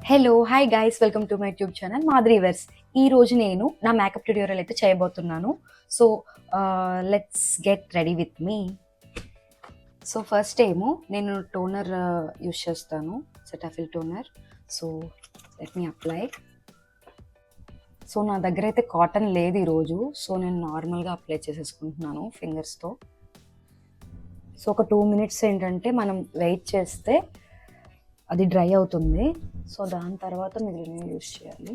Hello hi guys welcome to my YouTube channel Madhuriverse. ఈ రోజు నేను నా మేకప్ ట్యూటోరియల్ అయితే చేయబోతున్నాను. So let's get ready with me. So first ఏమో నేను టోనర్ యూస్ చేస్తాను, Cetaphil toner. So let me apply. So నా దగ్గర అయితే కాటన్ లేదు ఈరోజు, సో నేను నార్మల్గా అప్లై చేసేసుకుంటున్నాను ఫింగర్స్తో. సో ఒక 2 minutes ఏంటంటే మనం వెయిట్ చేస్తే అది డ్రై అవుతుంది. సో దాని తర్వాత మిగిలిన యూస్ చేయాలి.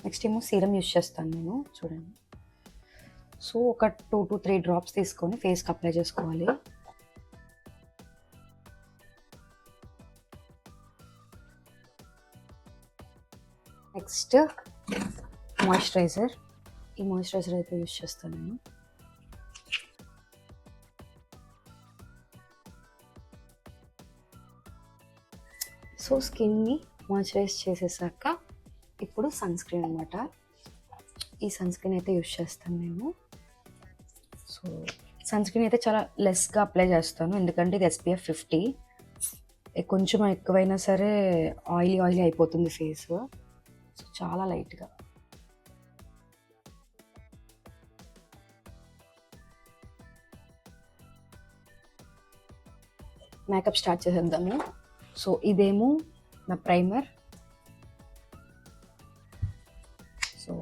నెక్స్ట్ ఏమో సీరం యూస్ చేస్తాను నేను, చూడండి. సో ఒక 2 to 3 drops తీసుకొని ఫేస్కి అప్లై చేసుకోవాలి. Next moisturiser. ఈ మాయిశ్చరైజర్ అయితే యూస్ చేస్తాను నేను. సో స్కిన్ని మాయిశ్చరైజ్ చేసేసాక ఇప్పుడు సన్ స్క్రీన్ అనమాట. ఈ సన్ స్క్రీన్ అయితే యూస్ చేస్తాను నేను. సో సన్ స్క్రీన్ అయితే చాలా లెస్గా అప్లై చేస్తాను, ఎందుకంటే ఇది SPF 50. కొంచెం ఎక్కువైనా సరే ఆయిలీ అయిపోతుంది ఫేస్. సో చాలా లైట్గా. మేకప్ స్టార్ట్ చేసేద్దాము. సో ఇదేమో నా ప్రైమర్. సో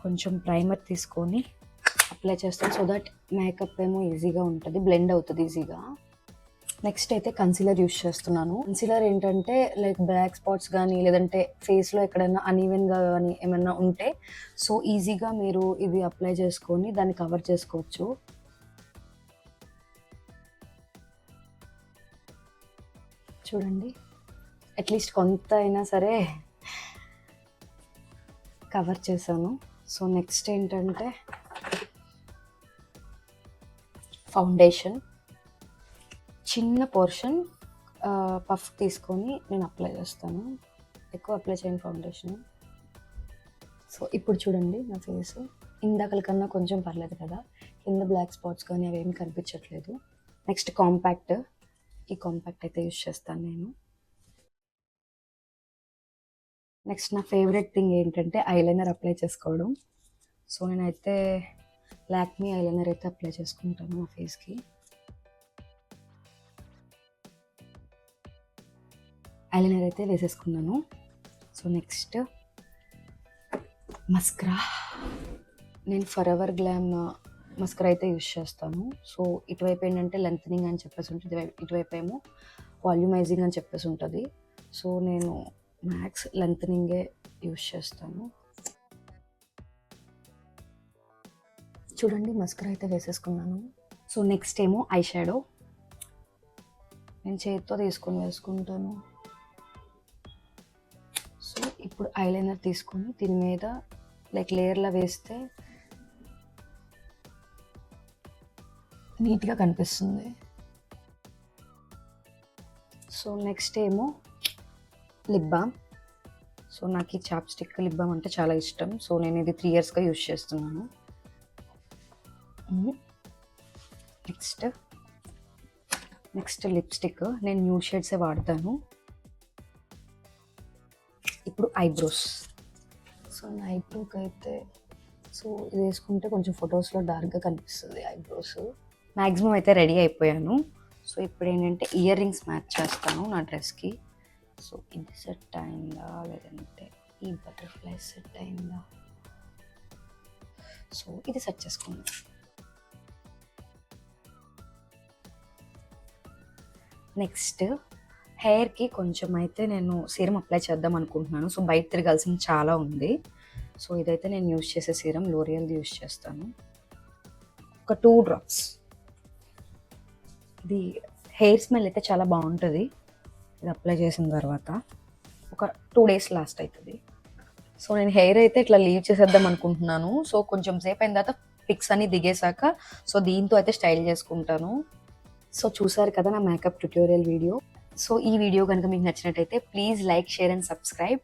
కొంచెం ప్రైమర్ తీసుకొని అప్లై చేస్తాను, సో దట్ మేకప్ ఏమో ఈజీగా ఉంటుంది, బ్లెండ్ అవుతుంది ఈజీగా. నెక్స్ట్ అయితే కన్సీలర్ యూస్ చేస్తున్నాను. కన్సీలర్ ఏంటంటే లైక్ బ్లాక్ స్పాట్స్ కానీ లేదంటే ఫేస్లో ఎక్కడైనా అన్ఈవెన్గా కానీ ఏమైనా ఉంటే సో ఈజీగా మీరు ఇది అప్లై చేసుకొని దాన్ని కవర్ చేసుకోవచ్చు. చూడండి, అట్లీస్ట్ కొంత అయినా సరే కవర్ చేశాను. సో నెక్స్ట్ ఏంటంటే ఫౌండేషన్. చిన్న పోర్షన్ పఫ్ తీసుకొని నేను అప్లై చేస్తాను, ఎక్కువ అప్లై చేయను ఫౌండేషన్. సో ఇప్పుడు చూడండి నా ఫేస్ ఇందాకల కన్నా కొంచెం పర్లేదు కదా, కింద బ్లాక్ స్పాట్స్ కానీ అవేమి కనిపించట్లేదు. Next compact. ఈ కాంపాక్ట్ అయితే యూస్ చేస్తాను నేను. నెక్స్ట్ నా ఫేవరెట్ థింగ్ ఏంటంటే ఐలైనర్ అప్లై చేసుకోవడం. సో నేనైతే లాక్మీ ఐలైనర్ అయితే అప్లై చేసుకుంటాను నా ఫేస్కి. ఐలైనర్ అయితే వేసేసుకున్నాను. So next mascara. నేను ఫరెవర్ గ్లామ్ మస్కరా అయితే యూస్ చేస్తాను. సో ఇటువైపు ఏంటంటే లెంతనింగ్ అని చెప్పేసి ఉంటుంది, ఇటువైపు ఏమో వాల్యూమైజింగ్ అని చెప్పేసి ఉంటుంది. సో నేను మ్యాక్స్ లెంతనింగే యూస్ చేస్తాను. చూడండి మస్కరా అయితే వేసేసుకున్నాను. సో నెక్స్ట్ ఏమో ఐ షాడో. నేను చేతితో తీసుకొని వేసుకుంటాను. సో ఇప్పుడు ఐలైనర్ తీసుకొని దీని మీద లైక్ లేయర్లా వేస్తే నీట్గా కనిపిస్తుంది. సో నెక్స్ట్ ఏమో లిప్ బామ్. సో నాకు ఈ చాప్స్టిక్ లిప్ బామ్ అంటే చాలా ఇష్టం. సో నేను ఇది 3 yearsగా యూస్ చేస్తున్నాను. Next lipstick. నేను న్యూ షేడ్సే వాడతాను. ఇప్పుడు ఐబ్రోస్. సో నా ఐబ్రోకి అయితే సో ఇది వేసుకుంటే కొంచెం ఫొటోస్లో డార్క్గా కనిపిస్తుంది ఐబ్రోస్. మ్యాక్సిమం అయితే రెడీ అయిపోయాను. సో ఇప్పుడు ఏంటంటే ఇయర్ రింగ్స్ మ్యాచ్ చేస్తాను నా డ్రెస్కి. సో ఇది సెట్ అయిందా లేదంటే ఈ బటర్ఫ్లై సెట్ అయిందా, సో ఇది సెట్ చేసుకుందాం. నెక్స్ట్ హెయిర్కి కొంచెం అయితే నేను సీరం అప్లై చేద్దాం అనుకుంటున్నాను. సో బయట తిరగాల్సింది చాలా ఉంది. సో ఇదైతే నేను యూస్ చేసే సీరం లోరియల్ది యూస్ చేస్తాను. ఒక 2 drops. ఇది హెయిర్ స్మెల్ అయితే చాలా బాగుంటుంది ఇది అప్లై చేసిన తర్వాత. ఒక 2 days లాస్ట్ అవుతుంది. సో నేను హెయిర్ అయితే ఇట్లా లీవ్ చేసేద్దాం అనుకుంటున్నాను. సో కొంచెం సేపు అయిన తర్వాత పిక్స్ అన్ని దిగేసాక సో దీంతో అయితే స్టైల్ చేసుకుంటాను. సో చూసారు కదా నా మేకప్ ట్యుటోరియల్ వీడియో. సో ఈ వీడియో కనుక మీకు నచ్చినట్టయితే please like, share and subscribe.